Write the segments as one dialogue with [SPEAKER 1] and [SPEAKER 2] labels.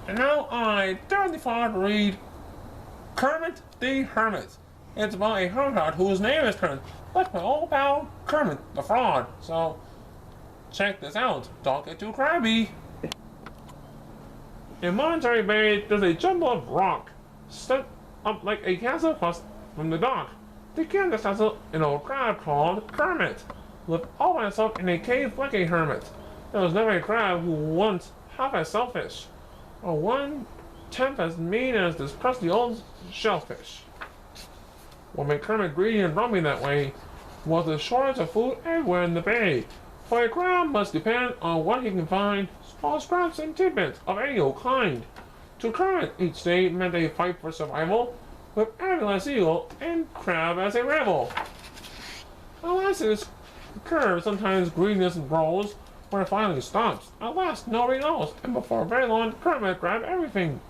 [SPEAKER 1] And now I dare defy to read Kermit the Hermit. It's about a hermit whose name is Kermit, but we're all about Kermit the Frog. So check this out. Don't get too crabby. In Monterey Bay, there's a jumble of rock set up like a castle across from the dock. The canvas castle an old crab called Kermit lived all by himself in a cave like a hermit. There was never a crab who once half as selfish, or one-tenth as mean as this crusty old shellfish. What made Kermit greedy and grumpy that way was the shortage of food everywhere in the bay. For a crab must depend on what he can find, small scraps and tidbits of any old kind. To Kermit, each day meant a fight for survival, with every last eagle and crab as a rival. Alas, it is curved, sometimes greediness grows, where it finally stops. At last, nobody knows, and before very long, Kermit grabbed everything.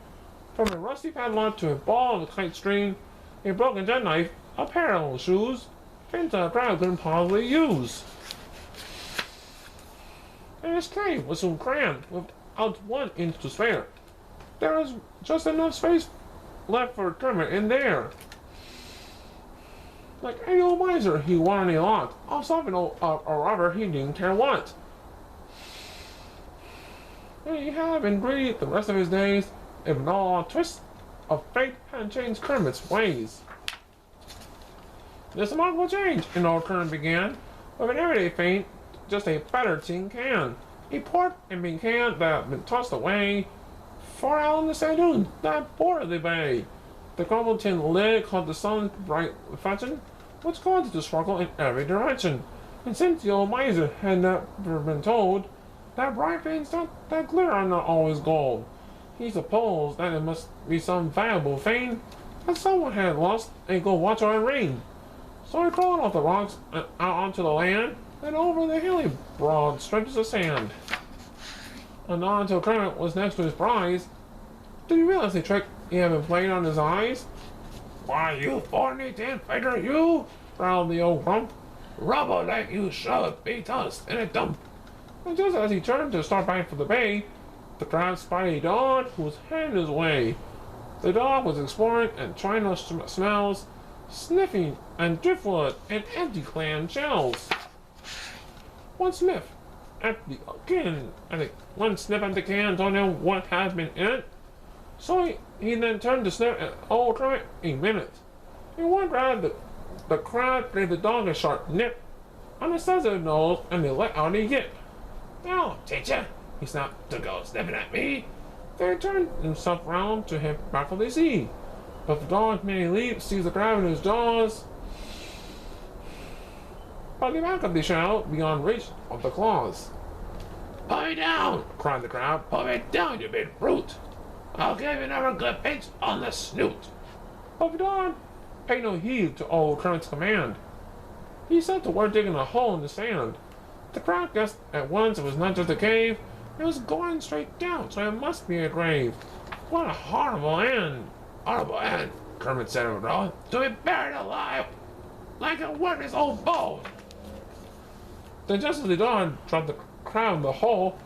[SPEAKER 1] From a rusty padlock to a ball of a kite string, a broken jackknife, a pair of old shoes, things that a crab couldn't possibly use. And his cave was soon crammed, without 1 inch to spare. There was just enough space left for Kermit in there. Like any old miser, he wanted a lot. Of something or other he didn't care what. And he had been greedy the rest of his days, if not all twists of fate had changed Kermit's ways. This remarkable change in old Kermit began with an everyday feint, just a better tin can. A port and bean can that had been tossed away far out in the sand dunes that bordered the bay. The crumpled tin lid caught the sun's bright reflection, which caused it to sparkle in every direction. And since the old miser had never been told that bright things that glitter are not always gold, he supposed that it must be some valuable thing that someone had lost a gold watch or a ring. So he crawled off the rocks and out onto the land and over the hilly broad stretches of sand. And not until Kermit was next to his prize did he realize the trick he had been playing on his eyes. "Why, you thorny tin fighter, you!" growled the old grump. "Rubber like you should be tossed in a dump." And just as he turned to start back for the bay, the crab spied a dog who was heading his way. The dog was exploring and trying to smells, sniffing and driftwood and empty clam shells. One sniff at the can told him what had been in it. So he then turned to sniff at old Kermit a minute. In one grab, the crab gave the dog a sharp nip on the sides of the nose and they let out a yip. "Now, teacher," he snapped, "to go sniffing at me." Then he turned himself round to head back for the sea. But the dog made a leap, seized the crab in his jaws. By the back of the shell, beyond reach of the claws. "Put me down!" cried the crab. "Put me down, you big brute! I'll give you another good pinch on the snoot." But the dog paid no heed to old Kermit's command. He set to work digging a hole in the sand. The crab guessed at once it was not just a cave, it was going straight down, so it must be a grave. "What a horrible end!" "Horrible end," Kermit said with a groan, "to be buried alive like a worthless old bull." Then just as the dog dropped the crab in the hole,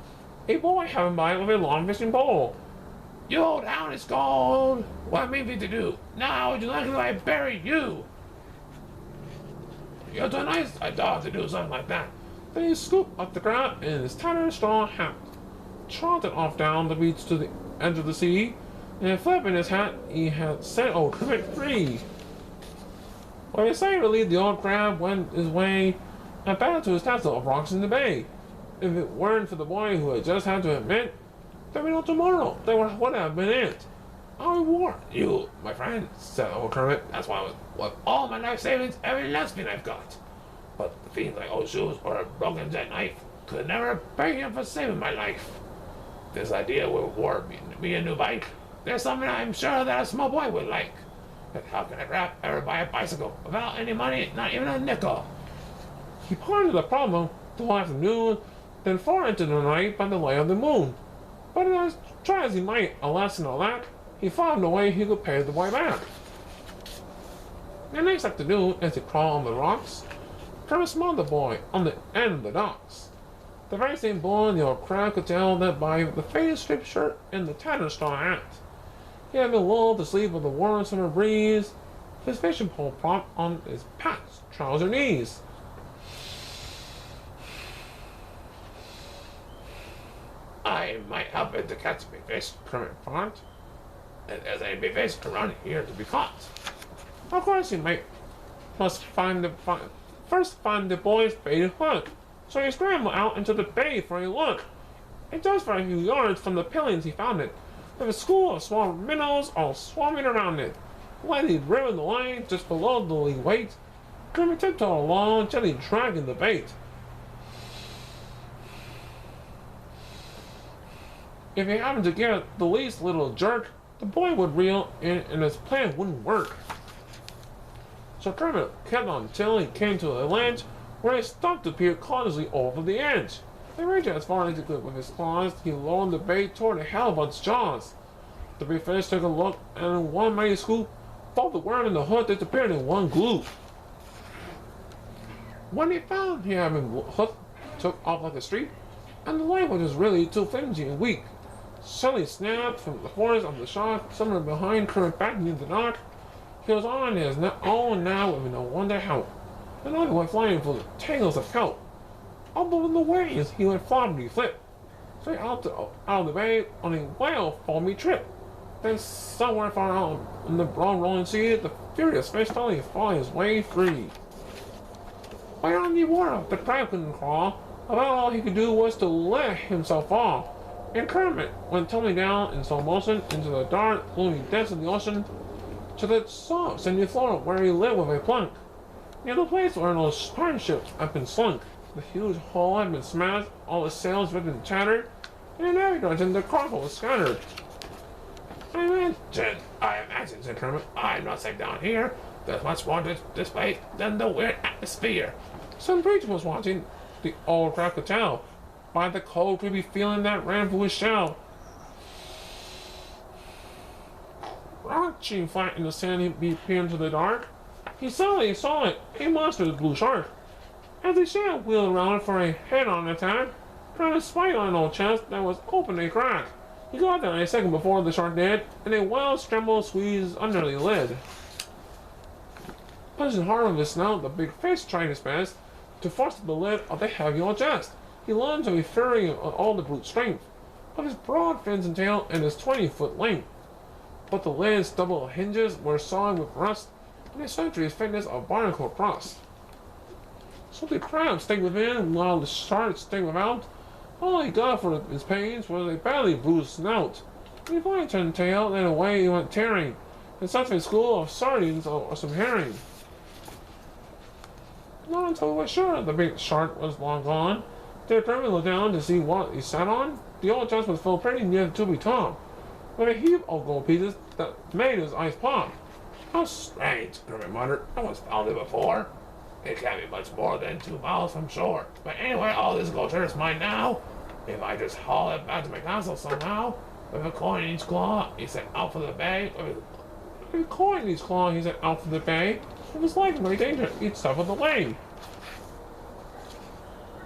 [SPEAKER 1] a boy happened by with a long fishing pole. "You old hound is gone! What mean we to do? Now would you like if I bury you?" "You're too nice a dog to do something like that." Then he scooped up the crab in his tattered straw hat, trotted off down the beach to the edge of the sea, and flipping his hat, he had set old Kermit free. When his sight relieved, the old crab went his way and back to his castle of rocks in the bay. If it weren't for the boy who had just had to admit there would be no tomorrow, that would have been it. "I reward you, my friend," said old Kermit. "That's why with all my life savings, every last thing I've got. But the things like old shoes or a broken jackknife could never pay him for saving my life. This idea will reward me a new bike. There's something I'm sure that a small boy would like. But how can a crab ever buy a bicycle without any money, not even a nickel?" He pondered the problem the whole afternoon, then far into the night by the light of the moon. But as try as he might, alas and alack, he found no way he could pay the boy back. The next afternoon, as he crawled on the rocks, Kermit smelled the boy on the end of the docks. The very same boy the old crowd could tell that by the faded striped shirt and the tattered straw hat. He had been lulled to sleep with a warm summer breeze, his fishing pole propped on his patched trouser knees. I might help it to catch a big fish, Kermit remarked. There's a big fish around here to be caught. Of course he must first find the boy's baited hook, so he scrambled out into the bay for a look. And just for a few yards from the pilings he found it, with a school of small minnows all swarming around it. When he'd driven the line just below the lee weight, Kermit tiptoed along, gently dragging the bait. If he happened to get the least little jerk, the boy would reel in and his plan wouldn't work. So Kermit kept on till he came to a ledge where he stopped to peer cautiously over the edge. He reached as far as he could with his claws. He lowered the bait toward the halibut's jaws. The big fish took a look, and in one mighty scoop, both the worm and the hook disappeared in one gloop. When he found he had been hooked, took off like a streak, and the line was just really too flimsy and weak. Suddenly snapped from the horns of the shark, somewhere behind Kermit back near the dock. He was on his own now with no one to help. Another went flying full of tangles of kelp. Up in the waves he went floppity flip, straight out of the bay on a whale foamy trip. Then somewhere far out in the broad rolling sea, the furious fish suddenly fought his way free. Way on the water, the crab couldn't crawl. About all he could do was to let himself fall. And Kermit went tumbling down in slow motion into the dark, gloomy depths of the ocean, to the soft, sandy floor where he lived with a plunk. Near the place where those pirate ships had been sunk, the huge hull had been smashed, all the sails ripped and tattered, and in every direction the cargo was scattered. I imagine, said Kermit, I'm not safe down here. There's much more to this place than the weird atmosphere. Some preacher was watching, the old crowd could tell, by the cold, creepy feeling that ran through his shell. Crouching flat in the sand, he peered into the dark. He suddenly saw it, a monstrous blue shark. As the shell wheeled around for a head-on attack, trying to spite on an old chest that was open a crack. He got there a second before the shark did, and a wild scramble squeezed under the lid. Pushing hard with his snout, the big fish tried his best to force the lid of the heavy old chest. He lunged with a fury of all the brute strength, of his broad fins and tail and his 20-foot length. But the lid's double hinges were sawed with rust, and a century's thickness of barnacle crust. So the crab stayed within, while the shark stayed without. All he got for his pains was a badly bruised snout. He finally turned tail, and away he went tearing, in such a school of sardines or some herring. Not until he was sure the big shark was long gone, did Kermit look down to see what he sat on. The old chest was filled pretty near to the top, with a heap of gold pieces that made his eyes pop. How strange, Kermit muttered. No one's found it before. It can't be much more than 2 miles from shore. But anyway, all this gold is mine now. If I just haul it back to my castle somehow, with a coin in each claw, he set out for the bay. With a coin in each claw, he set out for the bay. It was like great danger each step of the way.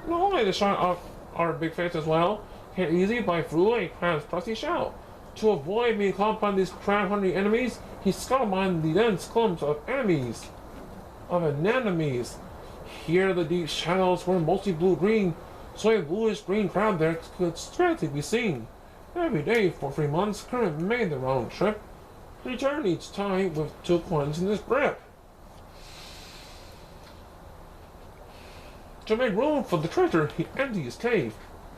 [SPEAKER 1] Not only the shark of our big fish as well, can't easily bite through a crab's crusty shell. To avoid being caught by these crab-hungry enemies, he scuttled behind the dense clumps of anemones. Here the deep shadows were mostly blue-green, so a bluish-green crab there could scarcely be seen. Every day for 3 months, Kermit made the round trip, returned each time with 2 coins in his grip. To make room for the treasure, he emptied his cave.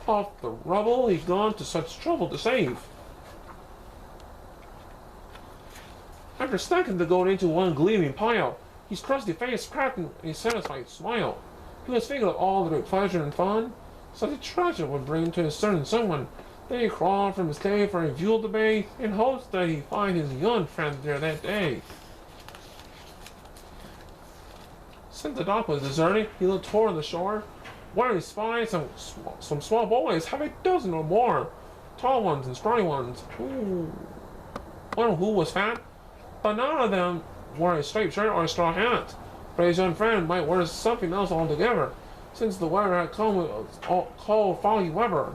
[SPEAKER 1] Off the rubble he'd gone to such trouble to save. After stacking the gold into one gleaming pile, his crusty face cracked in a satisfied smile. He was thinking of all the great pleasure and fun such a treasure would bring to a certain someone. Then he crawled from his cave for a view of the bay, in hopes that he'd find his young friend there that day. Since the dock was deserted, he looked toward the shore, where he spied some small boys, half a dozen or more, tall ones and scrawny ones. One who was fat, but none of them wore a striped shirt or a straw hat. But his young friend might wear something else altogether. since the weather had come with cold, foggy weather.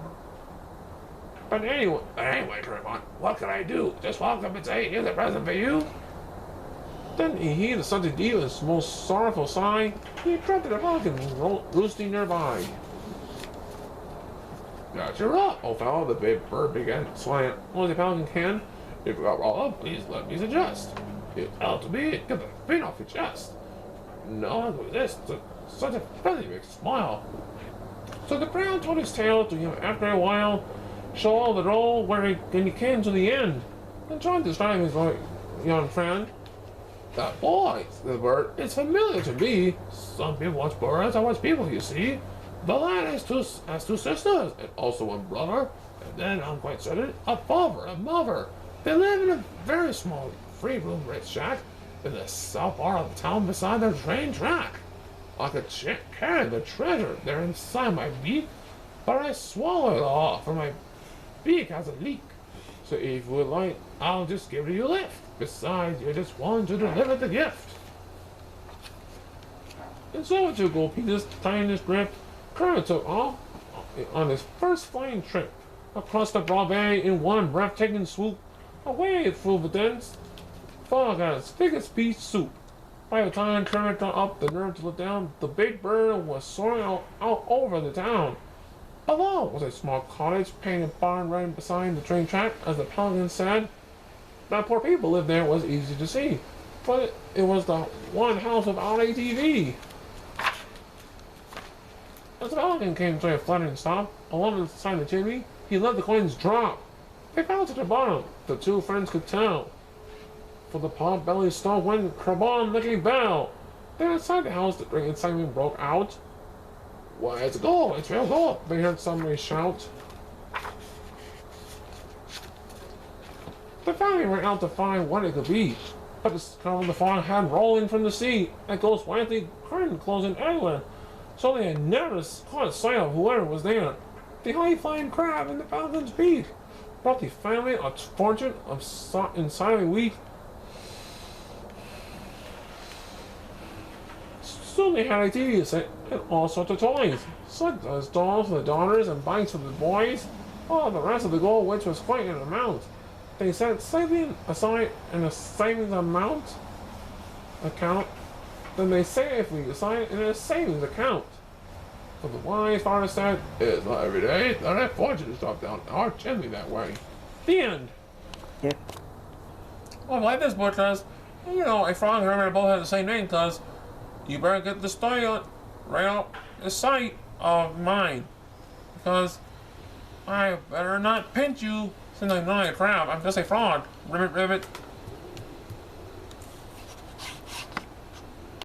[SPEAKER 1] But anyway, Kermit, what can I do? Just walk up and say, here's a present for you? Then he heaved something deep and his most sorrowful sigh. He attracted a falcon roosting nearby. Got you up, old fellow, the big bird began swaying. Only the falcon can. If you got all up, please let me suggest. It ought to be, get the paint off your chest. No, look at this, such a friendly big smile. So the crown told his tale to him after a while, show all the roll when he came to the end, and tried to describe his young friend. That boy, said the bird, it's familiar to me. Some people watch birds, I watch people, you see. The lad has two sisters, and also one brother, and then, I'm quite certain, a father and mother. They live in a very small, three-room brick shack in the south part of the town beside the train track. I could carry the treasure there inside my beak, but I swallow it all, for my beak has a leak. So if you would like, I'll just give you a lift. Besides, you're just one to deliver the gift. And so to go Peter's tiniest drift, Kermit took off on his first flying trip across the broad bay in one breathtaking swoop. Away it flew the dense fog as thick as pea soup. By the time Kermit got up the nerve to look down, the big bird was soaring out over the town. Below was a small cottage, painted barn right beside the train track, as the Pelican said. That poor people lived there was easy to see, but it was the one house without a TV. As the Pelican came to a fluttering stop, along the side of the chimney, he let the coins drop. They fell to the bottom, the two friends could tell. For the pot-bellied stove went crabon like a bell. Then inside the house, the great excitement broke out. Why, it's gold! It's real gold! They heard somebody shout. The family ran out to find what it could be, but discovered the fog had rolling from the sea, and ghost whitely curtain closing everywhere, so they had never caught sight of whoever was there. The high-flying crab in the falcon's beak brought the family a fortune inside of a week. Soon they had a TV set and all sorts of toys, such as dolls for the daughters and bikes for the boys, all the rest of the gold, which was quite an amount. They set saving aside in a savings account. Then they safely aside in a savings account. But the wise father said, it's not every day that a fortune is dropped down our chimney that way. The end.
[SPEAKER 2] Yeah.
[SPEAKER 1] Well, I like this book because, a frog and a hermit both have the same name because you better get the story right out the sight of mine. Because I better not pinch you since I'm not a crab. I'm just a frog. Ribbit, ribbit.